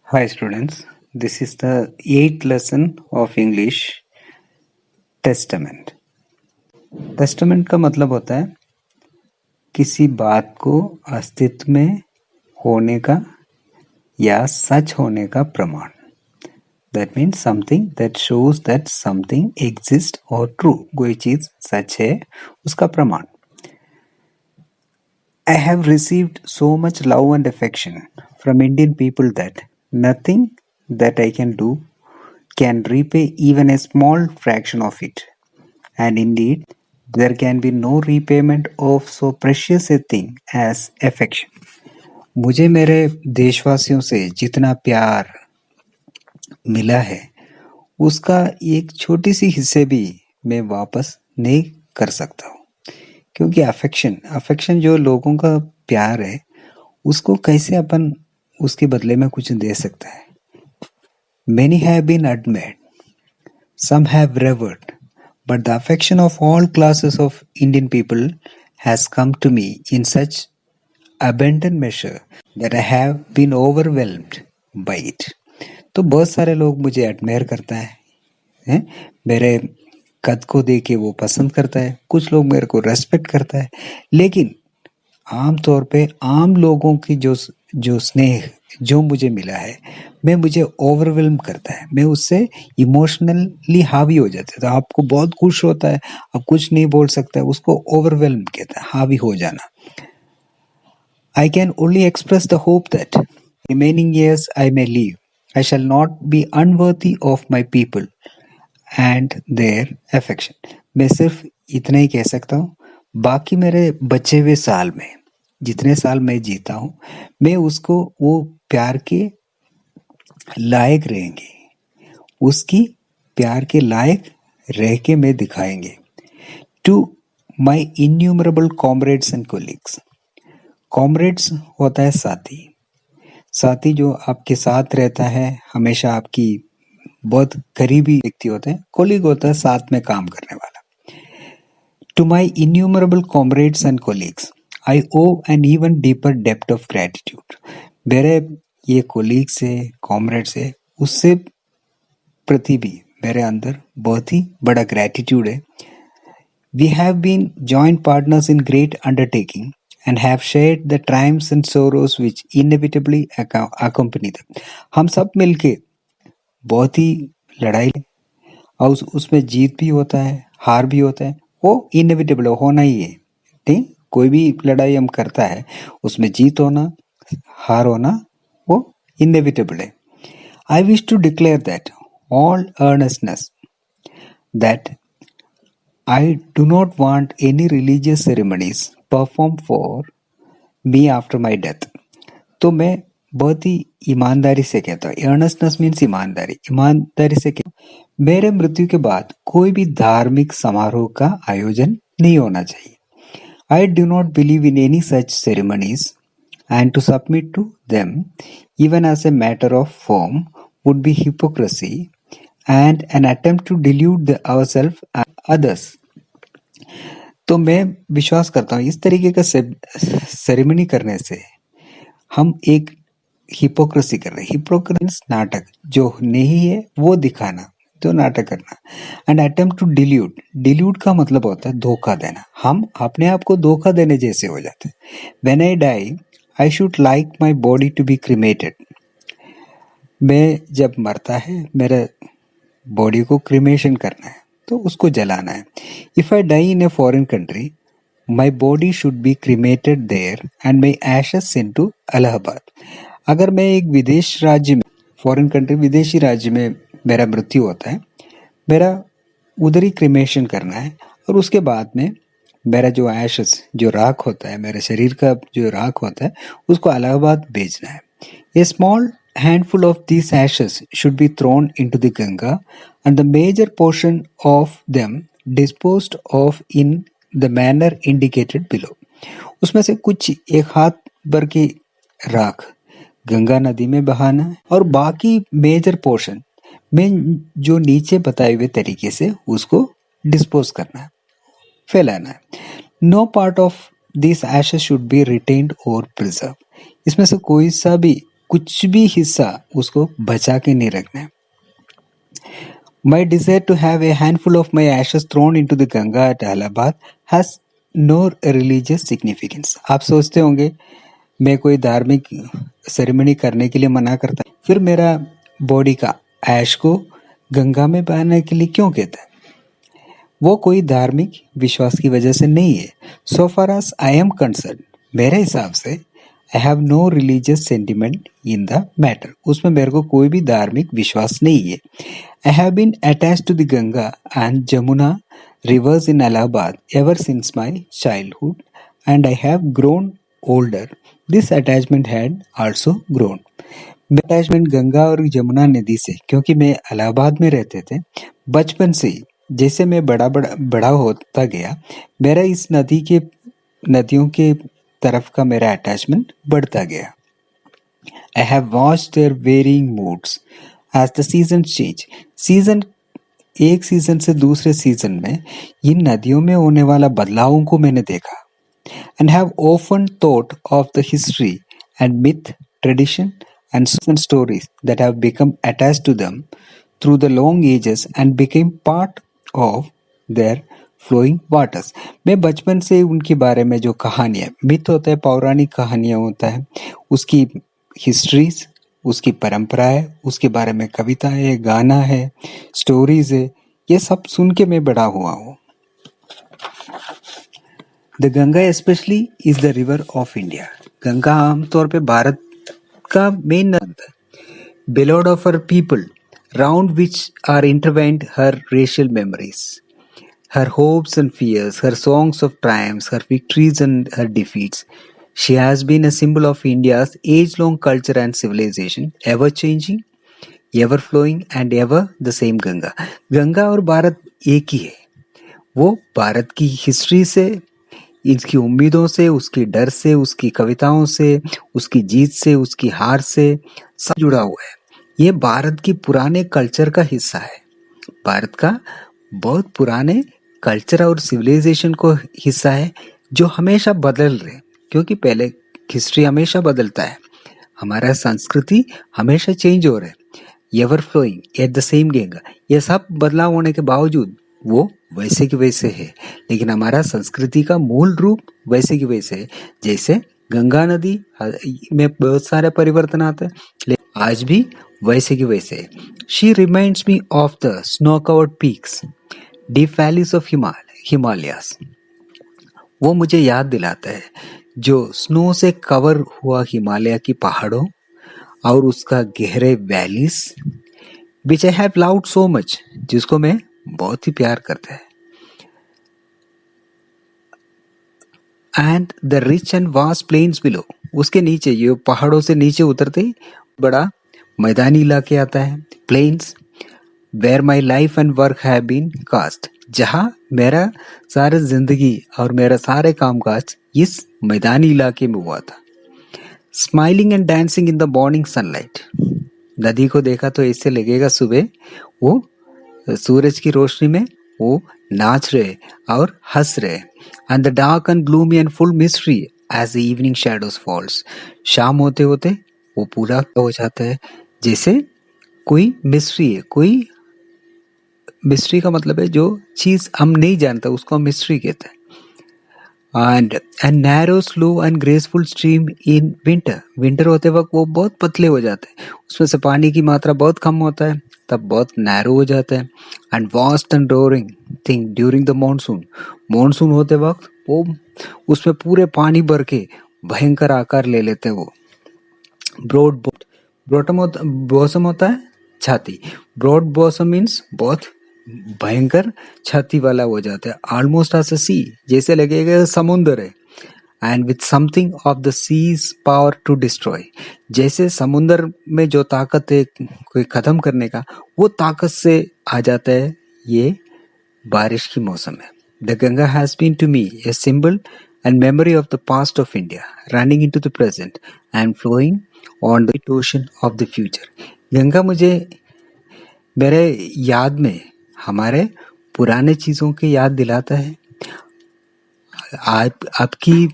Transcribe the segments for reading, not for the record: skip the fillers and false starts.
Hi students, this is the 8th lesson of English Testament. Testament का मतलब होता है किसी बात को अस्तित्व में होने का या सच होने का प्रमाण. That means something that shows that something exists or true. कोई चीज सच है उसका प्रमाण. I have received so much love and affection from Indian people that nothing that I can do can repay even a small fraction of it. And indeed, there can be no repayment of so precious a thing as affection. मुझे मेरे देशवासियों से जितना प्यार मिला है उसका एक छोटी सी हिस्से भी मैं वापस नहीं कर सकता हूँ, क्योंकि अफेक्शन जो लोगों का प्यार है उसको कैसे अपन उसके बदले में कुछ दे सकता है. Many have been admired, some have revered, but the affection of all classes of Indian people has come to me in such abundant measure that I have been overwhelmed by it. तो बहुत सारे लोग मुझे admire करता है, मेरे कद को देख के वो पसंद करता है, कुछ लोग मेरे को रेस्पेक्ट करता है, लेकिन आम तौर पे आम लोगों की जो स्नेह जो मुझे मिला है मैं मुझे ओवरवेल्म करता है, मैं उससे इमोशनली हावी हो जाता है. तो आपको बहुत खुश होता है, आप कुछ नहीं बोल सकता है, उसको ओवरवेल्म कहता है, हावी हो जाना. I can only express the hope that remaining years I may live, I shall not be unworthy of my people and their affection. मैं सिर्फ इतना ही कह सकता हूँ, बाकी मेरे बचे हुए साल में जितने साल मैं जीता हूँ मैं उसको वो प्यार के लायक रहेंगे, उसकी प्यार के लायक रह के मैं दिखाएंगे. To my innumerable comrades and colleagues. Comrades होता है साथी, साथी जो आपके साथ रहता है, हमेशा आपकी बहुत करीबी व्यक्ति होते हैं. कोलीग होता है साथ में काम करने वाला. To my innumerable comrades and colleagues I owe an even deeper depth of gratitude. मेरे ये कोलीग्स है, कॉमरेड्स है, उससे प्रति भी मेरे अंदर बहुत ही बड़ा ग्रेटिट्यूड है. We have been joint partners in great undertaking and have shared the triumphs and sorrows which inevitably accompany them. हम सब मिलके बहुत ही लड़ाई और उसमें जीत भी होता है, हार भी होता है, वो इनएविटेबल होना ही है. ठीक, कोई भी लड़ाई हम करता है उसमें जीत होना हार होना वो इनएविटेबल है. I wish to declare that all earnestness that I do not want any religious ceremonies performed for me after my death. तो मैं बहुत ही ईमानदारी से कहता हूँ, earnestness means ईमानदारी से कहता हूँ, मेरे मृत्यु के बाद कोई भी धार्मिक समारोह का आयोजन नहीं होना चाहिए. I do not believe in any such ceremonies, and to submit to them even as a matter of form would be hypocrisy and an attempt to delude ourselves and others. तो मैं विश्वास करता हूँ इस तरीके का सेरेमनी करने से हम एक हिपोक्रेसी कर रहे हैं. हिपोक्रेसी नाटक जो नहीं है वो दिखाना, तो नाटक करना. एंड अटेम्प्ट टू डिल्यूट का मतलब होता है धोखा देना. हम अपने आप को धोखा देने जैसे हो जाते हैं. When I die I should like my body to be cremated. मैं जब मरता है मेरे बॉडी को क्रीमेशन करना है, तो उसको जलाना है. If I die in a foreign country my body should be cremated there and my ashes sent to Allahabad. अगर मैं एक विदेश राज्य में, फॉरेन कंट्री विदेशी राज्य में मेरा मृत्यु होता है, मेरा उधर ही क्रीमेशन करना है और उसके बाद में मेरा जो एशेस जो राख होता है, मेरे शरीर का जो राख होता है उसको इलाहाबाद भेजना है. ए small handful of these ashes should be thrown into the Ganga and the major portion of them disposed of in the manner indicated below. उसमें से कुछ एक हाथ भर की राख गंगा नदी में बहाना है और बाकी मेजर पोर्शन में जो नीचे बताए हुए तरीके से उसको डिस्पोज करना है, फैलाना है. No part of this ashes should be retained or preserved. इसमें से कोई सा भी कुछ भी हिस्सा उसको बचा के नहीं रखना है। My desire to have a handful of my ashes thrown into the Ganga at Allahabad has no religious significance. आप सोचते होंगे मैं कोई धार्मिक सेरेमनी करने के लिए मना करता फिर मेरा बॉडी का ऐश को गंगा में बहाने के लिए क्यों कहता है? वो कोई धार्मिक विश्वास की वजह से नहीं है। So far as I am concerned, मेरे हिसाब से I have no religious sentiment in the matter. उसमें मेरे को कोई भी धार्मिक विश्वास नहीं है। I have been attached to the Ganga and Jamuna rivers in Allahabad ever since my childhood, and I have grown older. This attachment had also grown. मेरा अटैचमेंट गंगा और यमुना नदी से, क्योंकि मैं इलाहाबाद में रहते थे बचपन से ही। जैसे मैं बड़ा होता गया, मेरा इस नदियों के तरफ का मेरा अटैचमेंट बढ़ता गया। I have watched their varying moods as the seasons change. एक सीजन से दूसरे सीजन में इन नदियों में होने वाला बदलावों को मैंने देखा। And have often thought of the history and myth, tradition and stories that have become attached to them through the long ages and became part of their flowing waters. मैं बचपन से उनके बारे में जो कहानियाँ, मिथ होता है, पौराणिक कहानियाँ होता है, उसकी हिस्ट्रीज, उसकी परंपरा है, उसके बारे में कविता है, गाना है, स्टोरीज है, ये सब सुन के मैं बड़ा हुआ हूँ। The Ganga especially is the river of India. Ganga आमतौर पे भारत का मेन नदी है। Beloved of her people, round which are intertwined her racial memories, her hopes and fears, her songs of triumphs, her victories and her defeats. She has been a symbol of India's age-long culture and civilization, ever-changing, ever-flowing and ever the same Ganga. Ganga और भारत एक ही है। वो भारत की history से, इसकी उम्मीदों से, उसकी डर से, उसकी कविताओं से, उसकी जीत से, उसकी हार से सब जुड़ा हुआ है। ये भारत की पुराने कल्चर का हिस्सा है। भारत का बहुत पुराने कल्चर और सिविलाइजेशन को हिस्सा है, जो हमेशा बदल रहे, क्योंकि पहले हिस्ट्री हमेशा बदलता है, हमारा संस्कृति हमेशा चेंज हो रहा है। Ever flowing at the same Ganga, ये सब बदलाव होने के बावजूद वो वैसे की वैसे है, लेकिन हमारा संस्कृति का मूल रूप वैसे की वैसे है। जैसे गंगा नदी में बहुत सारे परिवर्तन आते हैं, लेकिन आज भी वैसे की वैसे है। She reminds me of the snow-covered peaks, deep valleys of Himalayas. वो मुझे याद दिलाता है जो स्नो से कवर हुआ हिमालय की पहाड़ों और उसका गहरे valleys, which I have loved so much, जिसको मैं बहुत ही प्यार करता है। And the rich and vast plains below, उसके नीचे, ये पहाड़ों से नीचे उतरते ही बड़ा मैदानी इलाके आता है, plains, where my life and work have been cast, जहाँ मेरा सारा जिंदगी और मेरा सारे कामकाज इस मैदानी इलाके में हुआ था। Smiling and dancing in the morning sunlight, नदी को देखा तो ऐसे लगेगा सुबह वो सूरज की रोशनी में वो नाच रहे और हंस रहे। And the dark and gloomy and full mystery as the evening shadows falls, शाम होते होते वो पूरा हो जाता है, जैसे कोई मिस्ट्री है। कोई मिस्ट्री का मतलब है जो चीज हम नहीं जानता, उसको हम मिस्ट्री कहते हैं। And narrow, slow and graceful stream in winter, winter होते वक्त वो बहुत पतले हो जाते हैं, उसमें से पानी की मात्रा बहुत कम होता है, तब बहुत नैरो हो जाता है। And vast and roaring thing during the monsoon, monsoon होते वक्त वो उसमें पूरे पानी भर के भयंकर आकार ले लेते हैं वो। ब्रॉड बॉटम होता है छाती, ब्रॉड बॉटम मीन्स बहुत भयंकर छाती वाला हो जाता है। ऑलमोस्ट एज अ सी, जैसे लगेगा समुद्र है। And with something of the sea's power to destroy, जैसे समुद्र में जो ताकत है कोई खत्म करने का, वो ताकत से आ जाता है ये बारिश की मौसम है। The Ganga has been to me a symbol and memory of the past of India, running into the present and flowing on the ocean of the future. Ganga मुझे मेरे याद में हमारे पुराने चीजों की याद दिलाता है, आपकी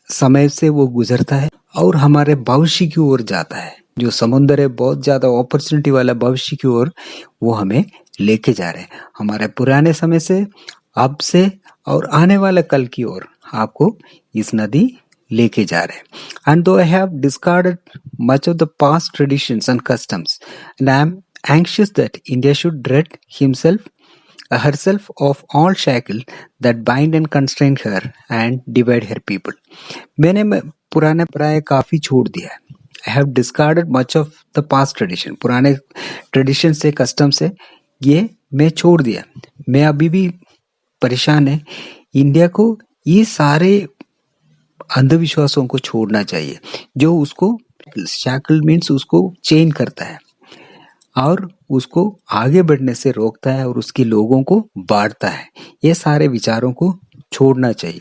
समय से वो गुजरता है और हमारे भविष्य की ओर जाता है। जो समुद्र है बहुत ज्यादा अपॉर्चुनिटी वाला भविष्य की ओर वो हमें लेके जा रहे हैं, हमारे पुराने समय से, अब से और आने वाले कल की ओर आपको इस नदी लेके जा रहे हैं। एंड दो I have discarded much of the past traditions and customs and I am anxious that India should rid herself of all shackle that bind and constrain her and divide her people. मैंने पुराने प्राय काफी छोड़ दिया है। I have discarded much of the past tradition. पुराने tradition से, custom से ये मैं छोड़ दिया। मैं अभी भी परेशान है। इंडिया को ये सारे अंधविश्वासों को छोड़ना चाहिए जो उसको, शैकल मीन्स उसको चेन करता है और उसको आगे बढ़ने से रोकता है और उसके लोगों को बांटता है। ये सारे विचारों को छोड़ना चाहिए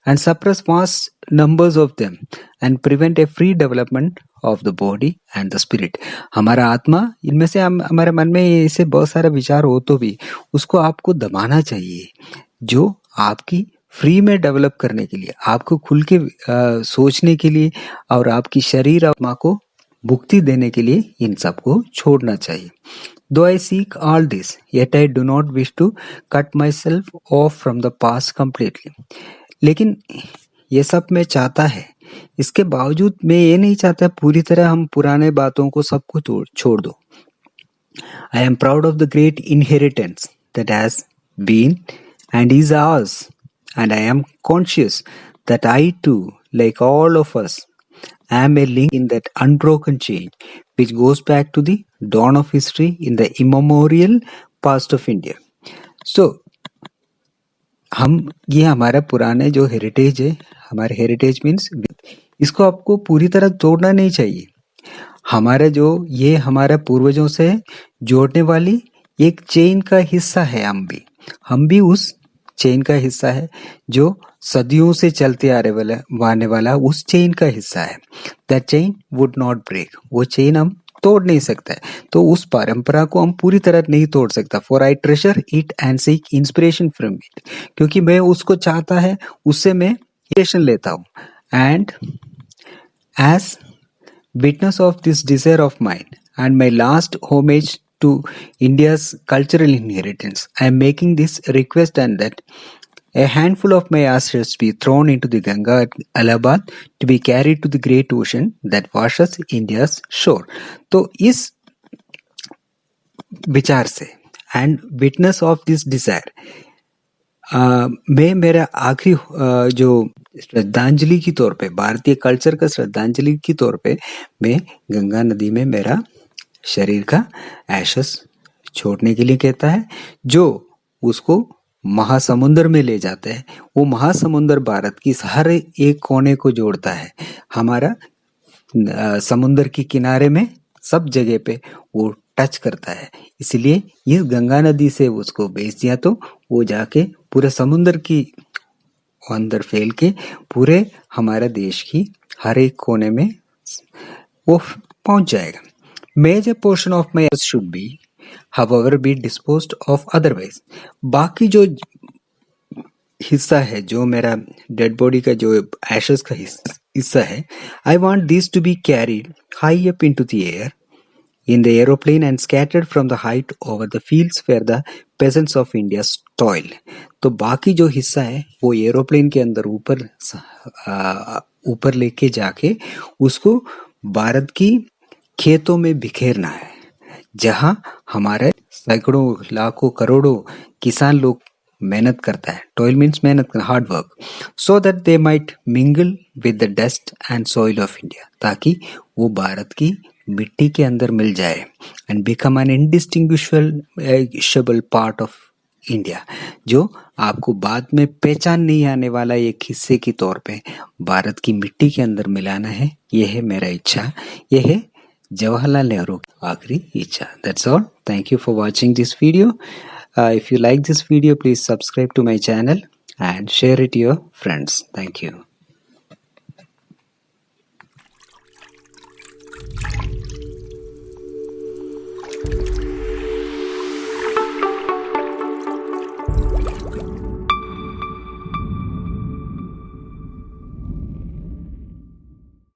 and suppress vast numbers of them and prevent A free development of the body and the spirit. हमारा आत्मा, इनमें से हमारे मन में ऐसे बहुत सारे विचार हो तो भी उसको आपको दबाना चाहिए, जो आपकी फ्री में डेवलप करने के लिए, आपको खुल के सोचने के लिए और आपकी शरीर आत्मा को मुक्ति देने के लिए इन सबको छोड़ना चाहिए। Though I seek all this, yet I do not wish to cut myself off from the past completely. लेकिन ये सब मैं चाहता है, इसके बावजूद मैं ये नहीं चाहता पूरी तरह हम पुराने बातों को सबको छोड़ दो। I am proud of the great inheritance that has been and is ours, and I am conscious that I too, like all of us, am a link in that unbroken chain which goes back to the dawn of history in the immemorial past of India. So, हम ये हमारा पुराने जो heritage है, हमारे heritage means इसको आपको पूरी तरह तोड़ना नहीं चाहिए। हमारे जो ये हमारे पूर्वजों से जोड़ने वाली एक चेन का हिस्सा है, हम भी उस चेन का हिस्सा है जो सदियों से चलते आने वाला उस चेन का हिस्सा है। That chain would not break, वो चेन हम तोड़ नहीं सकता है, तो उस परंपरा को हम पूरी तरह नहीं तोड़ सकता। For I treasure it and seek inspiration from it, क्योंकि मैं उसको चाहता है, उससे मैं इंस्पिरेशन लेता हूँ। And as witness of this desire of mine and my last homage to India's cultural inheritance, I am making this request and that a handful of my ashes be thrown into the Ganga at Allahabad to be carried to the great ocean that washes India's shore. तो इस विचार से and witness of this desire मैं मेरा आखिरी जो श्रद्धांजलि की तौर पे, भारतीय कल्चर का श्रद्धांजलि की तौर पे, मैं गंगा नदी में मेरा शरीर का एशेस छोड़ने के लिए कहता है, जो उसको महासमुंदर में ले जाते हैं। वो महासमुंदर भारत की हर एक कोने को जोड़ता है। हमारा समुंदर की किनारे में सब जगह पे वो टच करता है। इसलिए इस गंगा नदी से उसको भेज दिया तो वो जाके पूरे समुंदर की अंदर फैल के पूरे हमारे देश की हर एक कोने में वो पहुंच जाएगा। Major portion of my should be however be disposed of otherwise. बाकी जो हिस्सा है, जो मेरा डेड बॉडी का जो एशेस का हिस्सा है, I want these to be carried high up into the air in the aeroplane and scattered from the height over the fields where the peasants of India toil. तो बाकी जो हिस्सा है वो एरोप्लेन के अंदर ऊपर लेके जाके उसको भारत की खेतों में बिखेरना है, जहां हमारे सैकड़ों लाखों करोड़ों किसान लोग मेहनत करता है। टॉयल मीन्स मेहनत करना, hard work, so that they might mingle with the dust and soil of India, ताकि वो भारत की मिट्टी के अंदर मिल जाए and become an indistinguishable part of India, जो आपको बाद में पहचान नहीं आने वाला एक हिस्से के तौर पे भारत की मिट्टी के अंदर मिलाना है। यह है मेरा इच्छा, यह है जवाहरलाल नेहरू की आखिरी इच्छा। That's all. Thank you for watching this video. If you like this video, please subscribe to my channel and share it to your friends. Thank you.